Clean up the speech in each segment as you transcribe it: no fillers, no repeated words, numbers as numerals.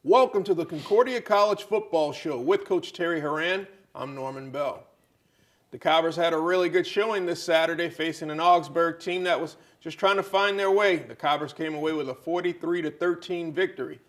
Welcome to the Concordia College Football Show with Coach Terry Horan. I'm Norman Bell. The Cobbers had a really good showing this Saturday facing an Augsburg team that was just trying to find their way. The Cobbers came away with a 43-13 victory.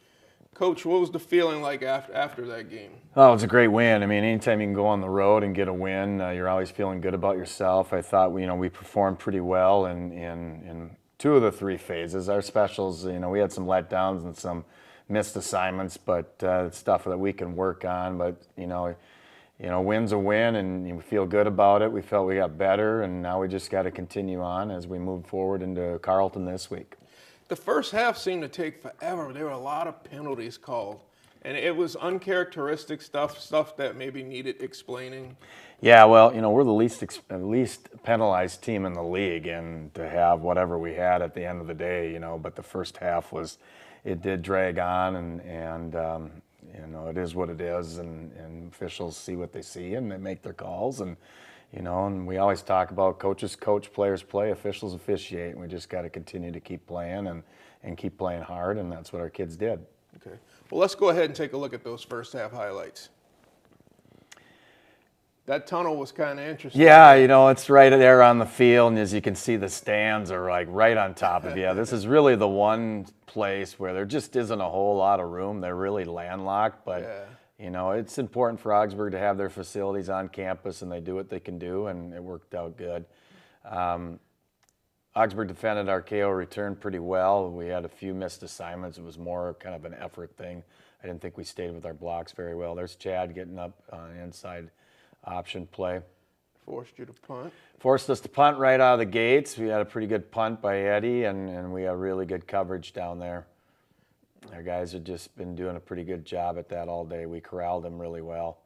Coach, what was the feeling like after that game? Oh, it was a great win. I mean, anytime you can go on the road and get a win, you're always feeling good about yourself. I thought we performed pretty well in two of the three phases. Our specials, we had some letdowns and some missed assignments, but it's stuff that we can work on. But win's a win, and you feel good about it. We felt we got better, and now we just got to continue on as we move forward into Carleton this week. The first half seemed to take forever. There were a lot of penalties called, and it was uncharacteristic stuff that maybe needed explaining. Yeah, well, we're the least penalized team in the league, and to have whatever we had at the end of the day, but the first half it did drag on, and it is what it is, and officials see what they see, and they make their calls, and we always talk about coaches coach, players play, officials officiate, and we just got to continue to keep playing and keep playing hard, and that's what our kids did. Okay. Well, let's go ahead and take a look at those first half highlights. That tunnel was kind of interesting. Yeah, it's right there on the field, and as you can see, the stands are like right on top of you. This is really the one place where there just isn't a whole lot of room. They're really landlocked, but it's important for Augsburg to have their facilities on campus, and they do what they can do, and it worked out good. Augsburg defended our KO return pretty well. We had a few missed assignments. It was more kind of an effort thing. I didn't think we stayed with our blocks very well. There's Chad getting up on inside option play. Forced you to punt. Forced us to punt right out of the gates. We had a pretty good punt by Eddie, and we had really good coverage down there. Our guys have just been doing a pretty good job at that all day. We corralled them really well.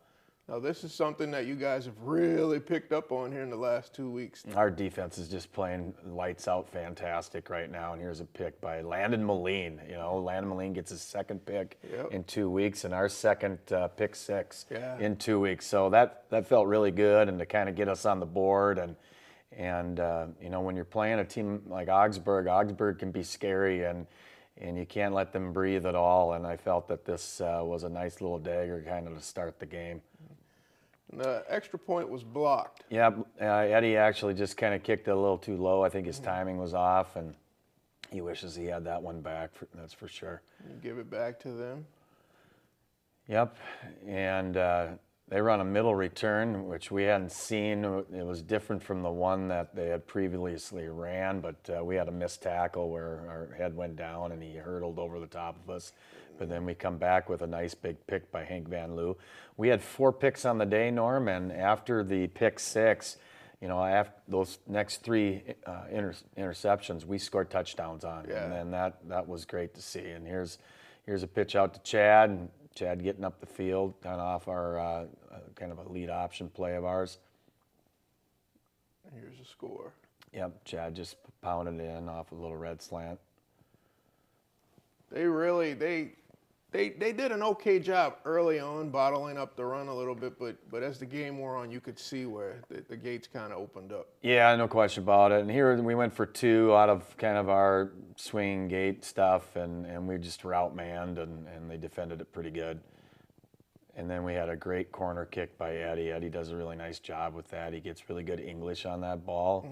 Now, this is something that you guys have really picked up on here in the last 2 weeks. Our defense is just playing lights out fantastic right now, and here's a pick by Landon Moline. Landon Moline gets his second pick in 2 weeks, and our second pick six in 2 weeks. So that felt really good, and to kind of get us on the board. And when you're playing a team like Augsburg can be scary, and you can't let them breathe at all. And I felt that this was a nice little dagger kind of to start the game. The extra point was blocked. Yeah, Eddie actually just kind of kicked it a little too low. I think his timing was off, and he wishes he had that one back, that's for sure. You give it back to them? Yep, and they run a middle return, which we hadn't seen. It was different from the one that they had previously ran, but we had a missed tackle where our head went down and he hurtled over the top of us. But then we come back with a nice big pick by Hank Van Loo. We had 4 picks on the day, Norm, and after the pick 6, after those next 3 interceptions, we scored touchdowns on. Yeah. And then that was great to see. And here's a pitch out to Chad, and Chad getting up the field, kind of off our kind of a lead option play of ours. Here's the score. Yep, Chad just pounded it in off a little red slant. They did an okay job early on, bottling up the run a little bit, but as the game wore on, you could see where the gates kind of opened up. Yeah, no question about it. And here we went for 2 out of kind of our swing gate stuff, and we just were outmanned, and they defended it pretty good. And then we had a great corner kick by Eddie. Eddie does a really nice job with that. He gets really good English on that ball,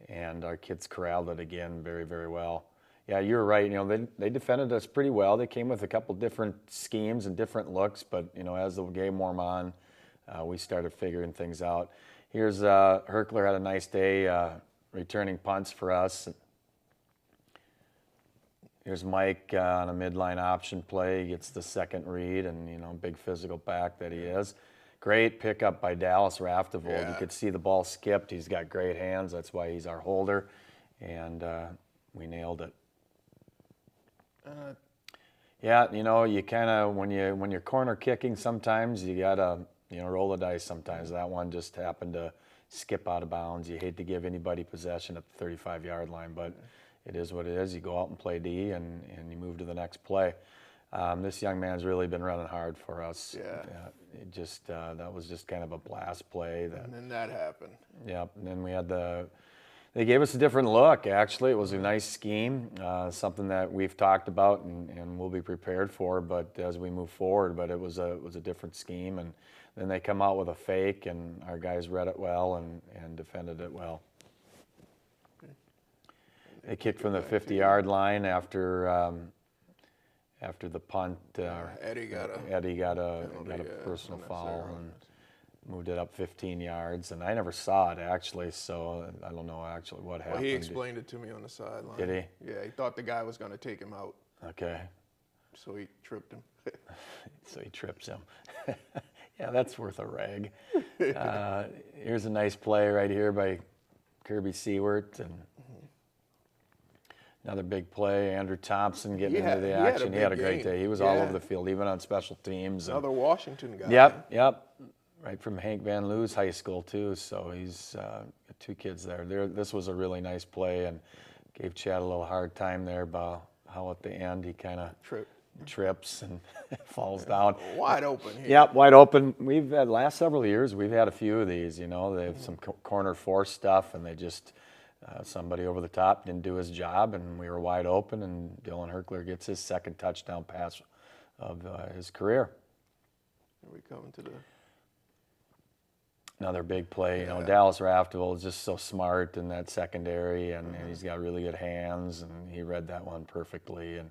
and our kids corralled it again very, very well. Yeah, you're right. They defended us pretty well. They came with a couple different schemes and different looks, but as the game wore on, we started figuring things out. Here's Herkler had a nice day returning punts for us. Here's Mike on a midline option play. He gets the second read, and big physical back that he is. Great pickup by Dallas Raftevold. Yeah. You could see the ball skipped. He's got great hands. That's why he's our holder, and we nailed it. Yeah, you kind of when you're corner kicking, sometimes you gotta roll the dice. Sometimes that one just happened to skip out of bounds. You hate to give anybody possession at the 35-yard line, but it is what it is. You go out and play D, and you move to the next play. This young man's really been running hard for us. Yeah. That was just kind of a blast play. And then that happened. Yep. And then we had the They gave us a different look, actually. It was a nice scheme, something that we've talked about and we'll be prepared for, but as we move forward. But it was a different scheme, and then they come out with a fake, and our guys read it well and defended it well. They kicked from the 50-yard line after the punt. Eddie got a personal foul and moved it up 15 yards, and I never saw it actually, so I don't know actually what happened. Well, he explained it to me on the sideline. Did he? Yeah, he thought the guy was going to take him out. Okay. So he tripped him. So he trips him. Yeah, that's worth a rag. Here's a nice play right here by Kirby Seward, and another big play. Andrew Thompson getting into the action. He had a great day. He was all over the field, even on special teams. Another Washington guy. Yep. Right from Hank Van Loo's high school too. So he's got 2 kids there. This was a really nice play, and gave Chad a little hard time there about how at the end he kind of trips and falls down. Wide open here. Yep, wide open. We've had last several years. We've had a few of these. You know, they have some corner force stuff, and they just somebody over the top didn't do his job, and we were wide open. And Dylan Herkler gets his second touchdown pass of his career. Here we come to the. Another big play. You know, Dallas Raftevel is just so smart in that secondary, and he's got really good hands, and he read that one perfectly. And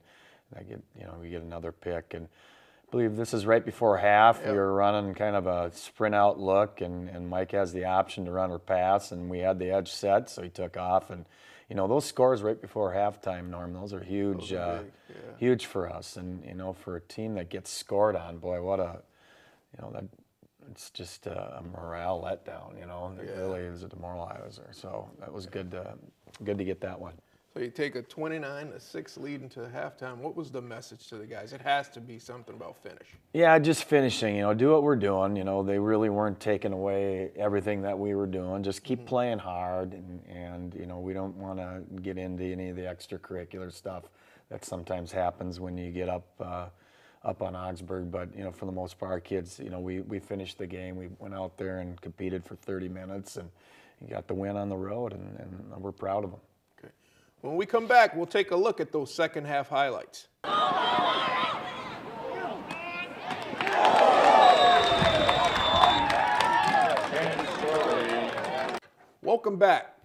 we get another pick, and I believe this is right before half. We were running kind of a sprint out look, and Mike has the option to run or pass, and we had the edge set, so he took off. And you know, those scores right before halftime, Norm, those are huge, huge for us. And you know, for a team that gets scored on, boy, what a, you know, that. It's just a morale letdown, you know. It really is a demoralizer. So that was good to get that one. So you take a 29-6 lead into halftime. What was the message to the guys? It has to be something about finish. Yeah, just finishing. You know, do what we're doing. You know, they really weren't taking away everything that we were doing. Just keep playing hard, and you know, we don't want to get into any of the extracurricular stuff that sometimes happens when you get up on Augsburg. But you know, for the most part, our kids, you know, we finished the game. We went out there and competed for 30 minutes and got the win on the road, and we're proud of them. Okay. When we come back, we'll take a look at those second half highlights. Welcome back.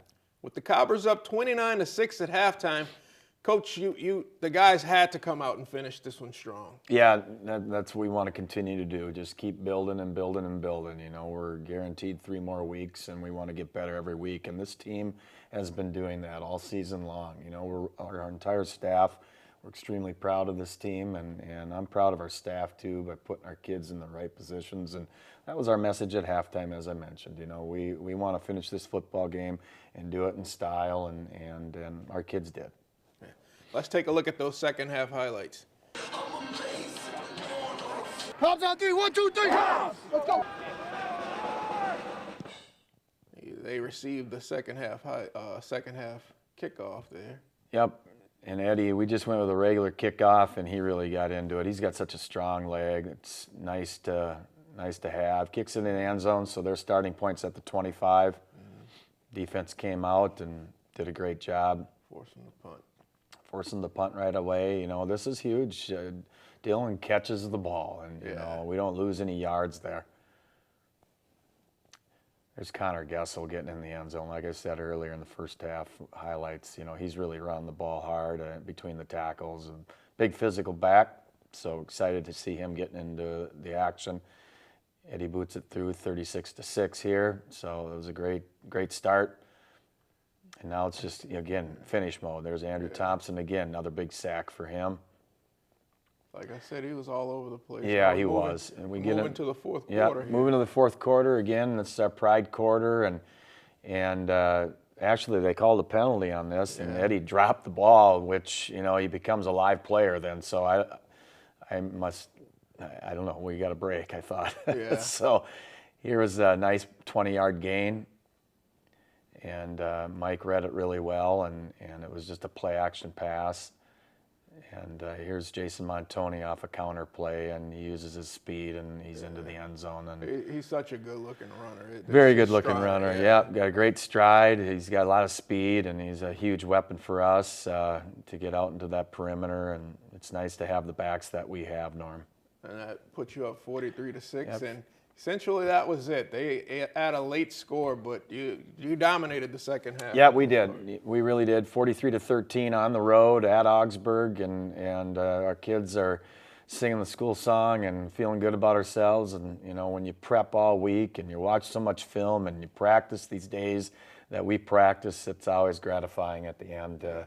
With the Cobbers up 29-6 at halftime, Coach, the guys had to come out and finish this one strong. Yeah, that's what we want to continue to do. Just keep building and building and building. You know, we're guaranteed 3 more weeks, and we want to get better every week. And this team has been doing that all season long. You know, our entire staff, we're extremely proud of this team, and I'm proud of our staff too by putting our kids in the right positions. And that was our message at halftime, as I mentioned. You know, we want to finish this football game and do it in style, and our kids did. Let's take a look at those second half highlights. Hops on 3, 1, 2, 3. Let's go. They received the second half kickoff there. Yep. And Eddie, we just went with a regular kickoff, and he really got into it. He's got such a strong leg. It's nice to have. Kicks it in the end zone, so their starting point's at the 25. Defense came out and did a great job. Forcing the punt right away. You know, this is huge. Dylan catches the ball, and you know, we don't lose any yards there. There's Connor Gessel getting in the end zone. Like I said earlier in the first half highlights, you know, he's really running the ball hard between the tackles. And big physical back, so excited to see him getting into the action. Eddie boots it through 36-6 here, so it was a great start. And now it's just, again, finish mode. There's Andrew Thompson again, another big sack for him. Like I said, he was all over the place. Yeah, he was. And we get into the fourth quarter. Yeah, moving to the fourth quarter again. This is our pride quarter, and actually they called a penalty on this, and Eddie dropped the ball, which, you know, he becomes a live player then. So I don't know. We got a break, I thought. Yeah. So here was a nice 20-yard gain. And Mike read it really well, and it was just a play-action pass. And here's Jason Montonye off a counter play, and he uses his speed, and he's into the end zone. And He's such a good-looking runner. very good-looking runner. Yeah. Got a great stride. He's got a lot of speed, and he's a huge weapon for us to get out into that perimeter. And it's nice to have the backs that we have, Norm. And that put you up 43-6, Yep. and essentially that was it. They had a late score, but you dominated the second half. Yeah, we did. We really did. 43-13 on the road at Augsburg, and our kids are singing the school song and feeling good about ourselves. And you know, when you prep all week and you watch so much film and you practice these days that we practice, it's always gratifying at the end to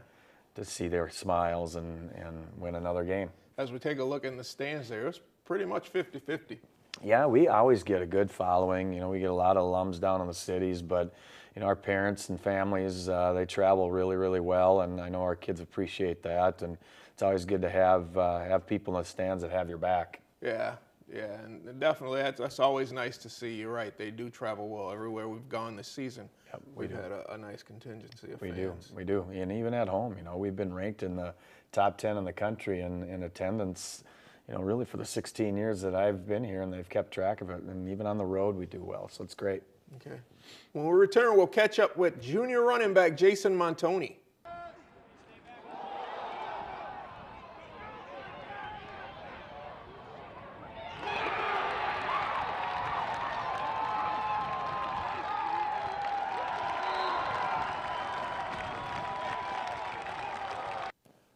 see their smiles and win another game. As we take a look in the stands there, it was pretty much 50-50. Yeah, we always get a good following. You know, we get a lot of alums down in the cities, but you know, our parents and families, they travel really, really well, and I know our kids appreciate that. And it's always good to have people in the stands that have your back. Yeah, and definitely that's always nice to see. You're right; they do travel well everywhere we've gone this season. Yep, we've had a nice contingency of fans. We do, and even at home, you know, we've been ranked in the top 10 in the country in attendance. You know, really for the 16 years that I've been here, and they've kept track of it. And even on the road, we do well, so it's great. Okay. When we return, we'll catch up with junior running back Jason Montonye.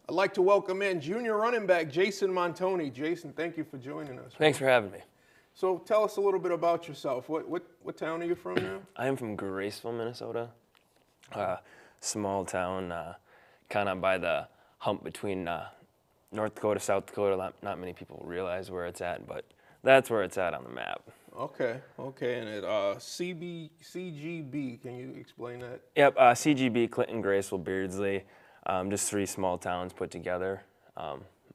I'd like to welcome in junior running back Jason Montonye. Jason, thank you for joining us. Thanks for having me. So tell us a little bit about yourself. What town are you from now? I am from Graceville, Minnesota. Small town, kind of by the hump between North Dakota, South Dakota. Not many people realize where it's at, but that's where it's at on the map. Okay, and at CGB, can you explain that? Yep, CGB, Clinton, Graceville, Beardsley, just 3 small towns put together.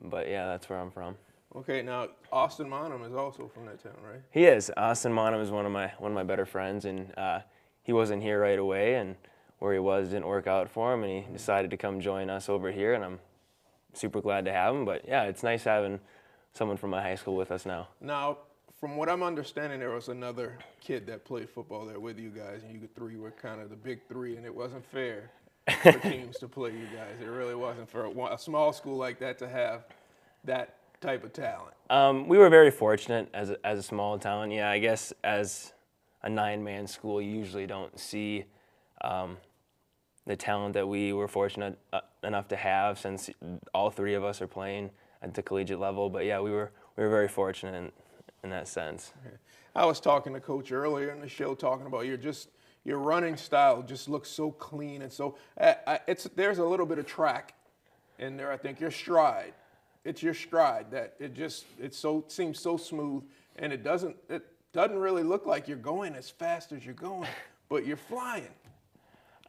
But yeah, that's where I'm from. Okay, now Austin Monham is also from that town, right? He is. Austin Monham is one of my better friends, and he wasn't here right away, and where he was didn't work out for him, and he decided to come join us over here, and I'm super glad to have him. But yeah, it's nice having someone from my high school with us now. Now, from what I'm understanding, there was another kid that played football there with you guys, and you 3 were kind of the big 3, and it wasn't fair for teams to play you guys. It really wasn't for a small school like that to have that type of talent. We were very fortunate as a small town. Yeah, I guess as a 9-man school, you usually don't see the talent that we were fortunate enough to have, since all 3 of us are playing at the collegiate level. But yeah, we were very fortunate in that sense. I was talking to Coach earlier in the show, talking about your running style just looks so clean, and so there's a little bit of track in there. I think your stride. It's your stride that seems so smooth, and it doesn't really look like you're going as fast as you're going, but you're flying.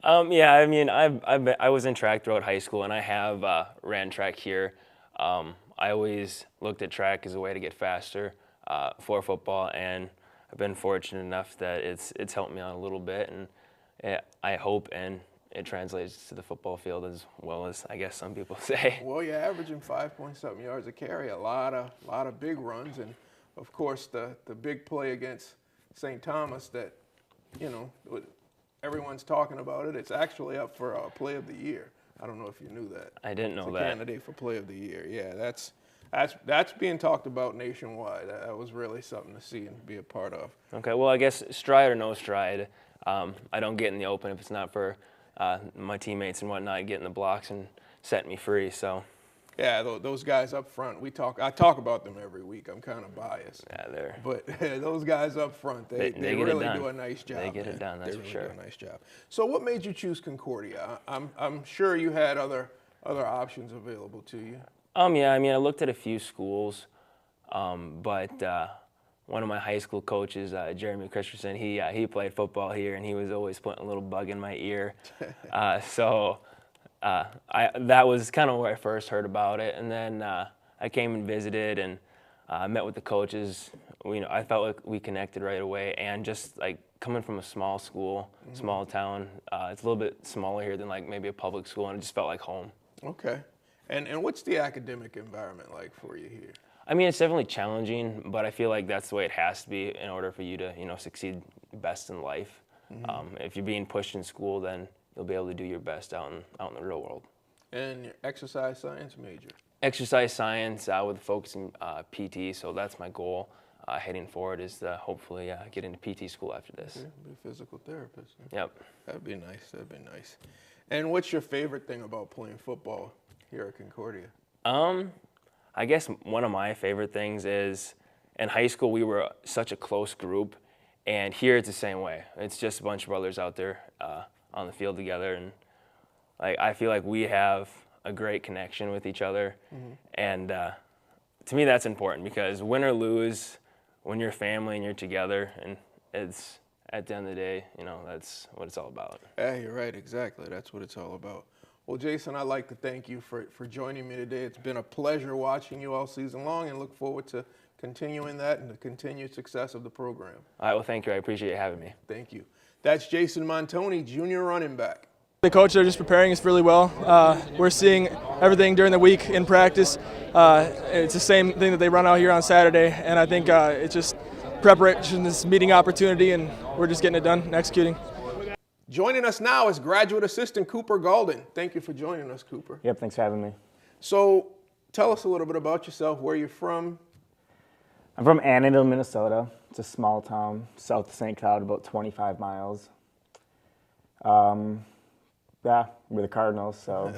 Yeah, I mean, I was in track throughout high school, and I have ran track here. I always looked at track as a way to get faster for football, and I've been fortunate enough that it's helped me out a little bit, and I hope and it translates to the football field as well as I guess some people say. Well, you're averaging 5-point-something yards a carry, a lot of big runs, and of course the big play against St. Thomas that, you know, everyone's talking about it. It's actually up for play of the year. I don't know if you knew that. I didn't know that. Candidate for play of the year. Yeah, that's being talked about nationwide. That was really something to see and be a part of. Okay, well, I guess stride or no stride, I don't get in the open if it's not for my teammates and whatnot getting the blocks and setting me free. So yeah, those guys up front, I talk about them every week. I'm kind of biased. Yeah, but those guys up front, they really do a nice job. They get it done, that's for sure. They really do a nice job. So what made you choose Concordia? I'm sure you had other options available to you. Yeah, I mean, I looked at a few schools, but one of my high school coaches, Jeremy Christensen, he played football here, and he was always putting a little bug in my ear. So that was kind of where I first heard about it. And then I came and visited, and met with the coaches. I felt like we connected right away. And just like coming from a small school, small town, it's a little bit smaller here than like maybe a public school, and it just felt like home. Okay. And what's the academic environment like for you here? I mean, it's definitely challenging, but I feel like that's the way it has to be in order for you to, succeed best in life. If you're being pushed in school, then you'll be able to do your best out in the real world. And your exercise science major? Exercise science with a focus in PT, so that's my goal heading forward is to hopefully get into PT school after this. Okay, be a physical therapist. Huh? Yep. That'd be nice. That'd be nice. And what's your favorite thing about playing football here at Concordia? I guess one of my favorite things is in high school we were such a close group, and here it's the same way. It's just a bunch of brothers out there on the field together, and I feel like we have a great connection with each other, and to me that's important because win or lose, when you're family and you're together, and it's at the end of the day, that's what it's all about. Yeah, you're right. Exactly. That's what it's all about. Well, Jason, I'd like to thank you for joining me today. It's been a pleasure watching you all season long and look forward to continuing that and the continued success of the program. All right, well, thank you. I appreciate you having me. Thank you. That's Jason Montonye, junior running back. The coach, they're just preparing us really well. We're seeing everything during the week in practice. It's the same thing that they run out here on Saturday, and I think it's just preparation, this meeting opportunity, and we're just getting it done and executing. Joining us now is graduate assistant Cooper Gauldin. Thank you for joining us, Cooper. Yep, thanks for having me. So tell us a little bit about yourself, where you're from. I'm from Annandale, Minnesota. It's a small town south of St. Cloud, about 25 miles. Yeah, we're the Cardinals, so.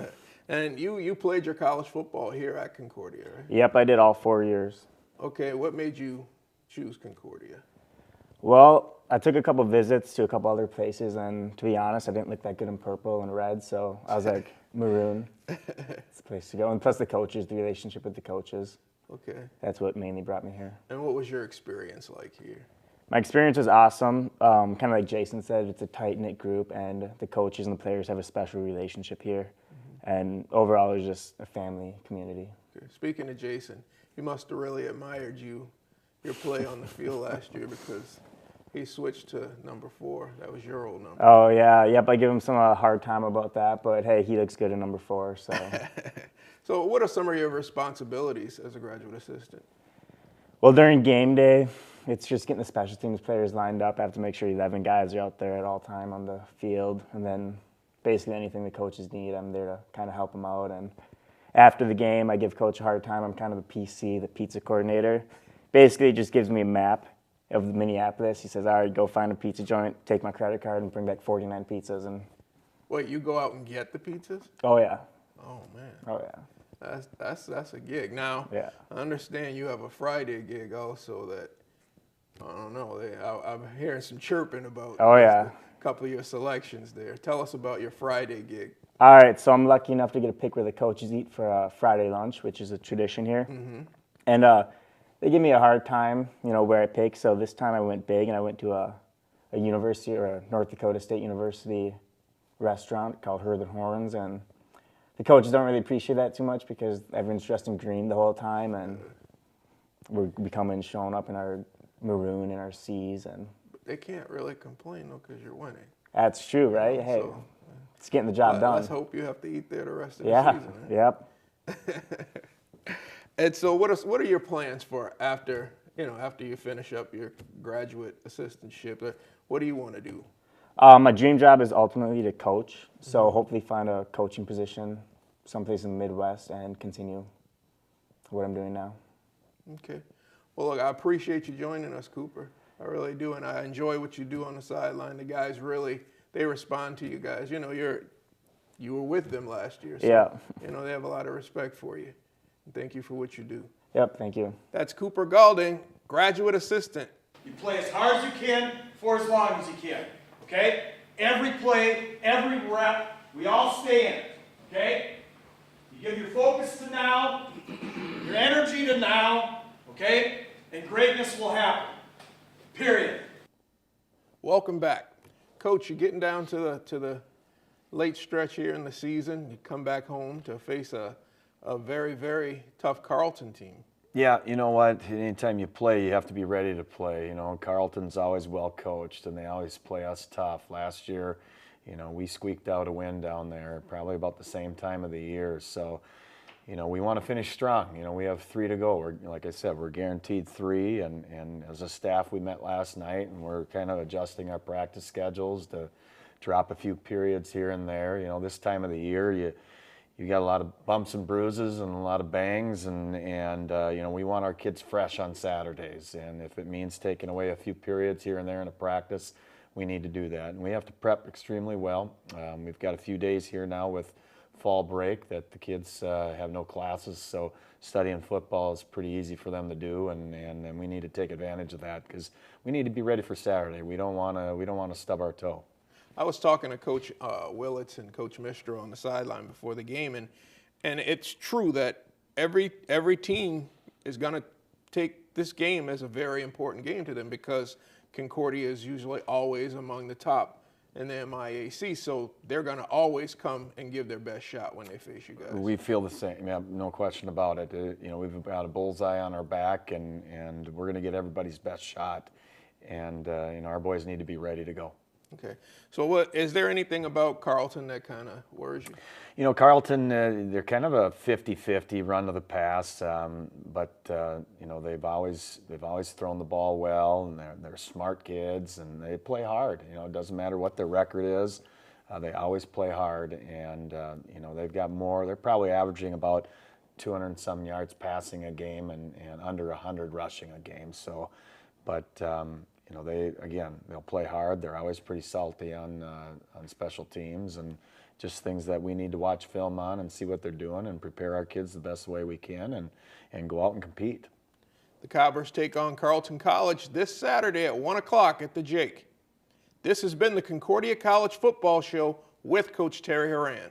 And you played your college football here at Concordia, right? Yep, I did all 4 years. Okay, what made you choose Concordia? Well, I took a couple visits to a couple other places, and to be honest, I didn't look that good in purple and red, so I was like, maroon. It's the place to go. And plus the coaches, the relationship with the coaches. Okay. That's what mainly brought me here. And what was your experience like here? My experience was awesome. Kind of like Jason said, it's a tight-knit group, and the coaches and the players have a special relationship here. And overall, it was just a family community. Okay. Speaking of Jason, he must have really admired your play on the field last year because he switched to number 4. That was your old number. Oh, yeah. Yep, I give him some hard time about that, but hey, he looks good in number 4, so. So what are some of your responsibilities as a graduate assistant? Well, during game day, it's just getting the special teams players lined up. I have to make sure 11 guys are out there at all time on the field, and then basically anything the coaches need, I'm there to kind of help them out. And after the game, I give coach a hard time. I'm kind of the PC, the pizza coordinator. Basically, he just gives me a map of Minneapolis. He says, all right, go find a pizza joint, take my credit card, and bring back 49 pizzas. And Wait, you go out and get the pizzas? oh, yeah. Oh, man. Oh, yeah. That's a gig. Now, Yeah. I understand you have a Friday gig also that, I don't know, I'm hearing some chirping about Oh, yeah. a couple of your selections there. Tell us about your Friday gig. All right, so I'm lucky enough to get a pick where the coaches eat for Friday lunch, which is a tradition here. And they give me a hard time, where I pick. So this time I went big, and I went to a university, or a North Dakota State University restaurant called Her the Horns, and the coaches don't really appreciate that too much because everyone's dressed in green the whole time, and we're coming showing up in our maroon and our C's, and But they can't really complain, though, because you're winning. that's true, right? Hey, So, it's getting the job done. let's hope you have to eat there the rest of the Yeah, season. Eh? yep. And so what are your plans for after you finish up your graduate assistantship? What do you want to do? My dream job is ultimately to coach, so hopefully find a coaching position someplace in the Midwest and continue what I'm doing now. Okay. Well, look, I appreciate you joining us, Cooper. I really do, and I enjoy what you do on the sideline. The guys really, they respond to you guys. You were with them last year, so Yeah. They have a lot of respect for you. And thank you for what you do. Yep, thank you. That's Cooper Gauldin, graduate assistant. You play as hard as you can for as long as you can. Okay? Every play, every rep, we all stay in it. Okay? You give your focus to now, your energy to now, okay? And greatness will happen. Period. Welcome back. Coach, you're getting down to the late stretch here in the season. You come back home to face a very, very tough Carleton team. Yeah, you know what? Anytime you play, you have to be ready to play. Carleton's always well coached, and they always play us tough. Last year, we squeaked out a win down there, probably about the same time of the year. So, you know, we want to finish strong. You know, we have 3 to go. Like I said, we're guaranteed 3, and as a staff, we met last night, and we're kind of adjusting our practice schedules to drop a few periods here and there. You know, this time of the year, you got a lot of bumps and bruises and a lot of bangs, and you know, we want our kids fresh on Saturdays, and if it means taking away a few periods here and there in a practice, we need to do that, and we have to prep extremely well. We've got a few days here now with fall break that the kids have no classes, so studying football is pretty easy for them to do, and we need to take advantage of that because we need to be ready for Saturday. We don't want to stub our toe. I was talking to Coach Willits and Coach Mistro on the sideline before the game, and it's true that every team is going to take this game as a very important game to them because Concordia is usually always among the top in the MIAC, so they're going to always come and give their best shot when they face you guys. We feel the same, yeah, no question about it. You know, we've got a bullseye on our back, and we're going to get everybody's best shot, and you know, our boys need to be ready to go. Okay. So is there anything about Carleton that kind of worries you? You know, Carleton, they're kind of a 50-50 run to the pass, but you know, they've always thrown the ball well, and they're smart kids, and they play hard. You know, it doesn't matter what their record is, they always play hard, and you know, they've got more. They're probably averaging about 200 and some yards passing a game, and under 100 rushing a game. So, but you know, they'll play hard. They're always pretty salty on special teams, and just things that we need to watch film on and see what they're doing and prepare our kids the best way we can and go out and compete. The Cobbers take on Carleton College this Saturday at 1 o'clock at the Jake. This has been the Concordia College Football Show with Coach Terry Horan.